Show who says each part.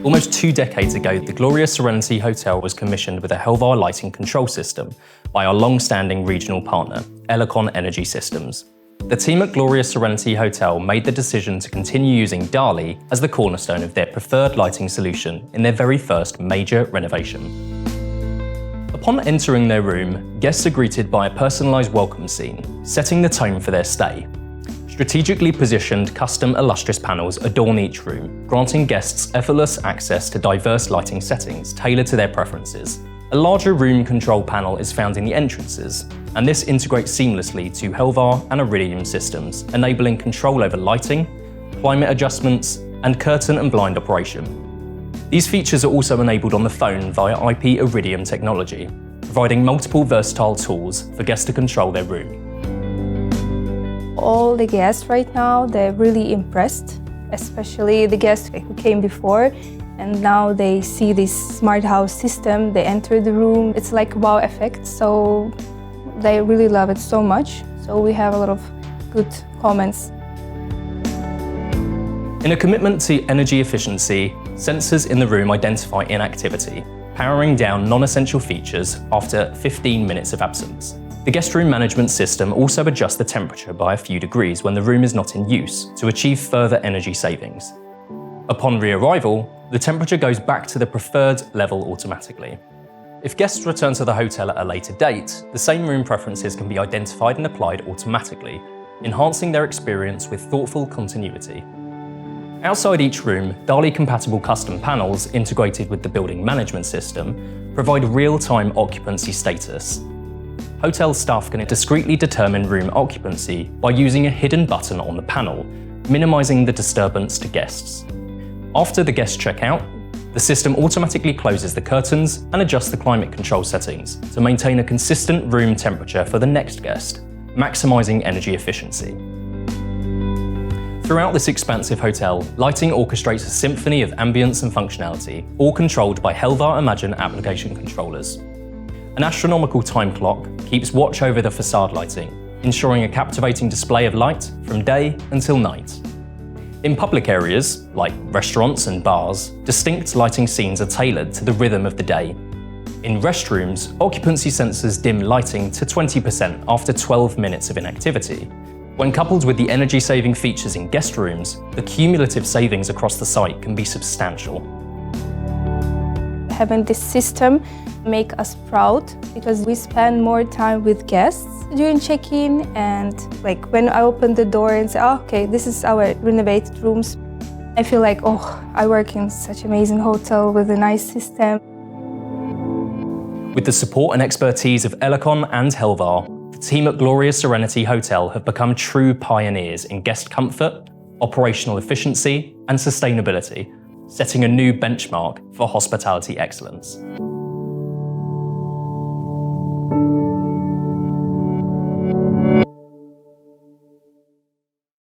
Speaker 1: Almost 2 decades ago, the Gloria Serenity Hotel was commissioned with a Helvar lighting control system by our long-standing regional partner, Elekon Energy Systems. The team at Gloria Serenity Hotel made the decision to continue using DALI as the cornerstone of their preferred lighting solution in their very first major renovation. Upon entering their room, guests are greeted by a personalised welcome scene, setting the tone for their stay. Strategically positioned custom illustrious panels adorn each room, granting guests effortless access to diverse lighting settings tailored to their preferences. A larger room control panel is found in the entrances, and this integrates seamlessly to Helvar and Iridium systems, enabling control over lighting, climate adjustments, and curtain and blind operation. These features are also enabled on the phone via IP Iridium technology, providing multiple versatile tools for guests to control their room.
Speaker 2: All the guests right now, they're really impressed, especially the guests who came before, and now they see this smart house system, they enter the room, it's like a wow effect, so they really love it so much. So we have a lot of good comments.
Speaker 1: In a commitment to energy efficiency, sensors in the room identify inactivity, powering down non-essential features after 15 minutes of absence. The guest room management system also adjusts the temperature by a few degrees when the room is not in use to achieve further energy savings. Upon re-arrival, the temperature goes back to the preferred level automatically. If guests return to the hotel at a later date, the same room preferences can be identified and applied automatically, enhancing their experience with thoughtful continuity. Outside each room, DALI-compatible custom panels integrated with the building management system provide real-time occupancy status. Hotel staff can discreetly determine room occupancy by using a hidden button on the panel, minimizing the disturbance to guests. After the guests check out, the system automatically closes the curtains and adjusts the climate control settings to maintain a consistent room temperature for the next guest, maximizing energy efficiency. Throughout this expansive hotel, lighting orchestrates a symphony of ambience and functionality, all controlled by Helvar Imagine application controllers. An astronomical time clock keeps watch over the facade lighting, ensuring a captivating display of light from day until night. In public areas, like restaurants and bars, distinct lighting scenes are tailored to the rhythm of the day. In restrooms, occupancy sensors dim lighting to 20% after 12 minutes of inactivity. When coupled with the energy-saving features in guest rooms, the cumulative savings across the site can be substantial.
Speaker 2: Having this system makes us proud because we spend more time with guests during check-in, and like when I open the door and say, oh, okay, this is our renovated rooms, I feel like, oh, I work in such an amazing hotel with a nice system.
Speaker 1: With the support and expertise of Elekon and Helvar, the team at Gloria Serenity Hotel have become true pioneers in guest comfort, operational efficiency, and sustainability, setting a new benchmark for hospitality excellence.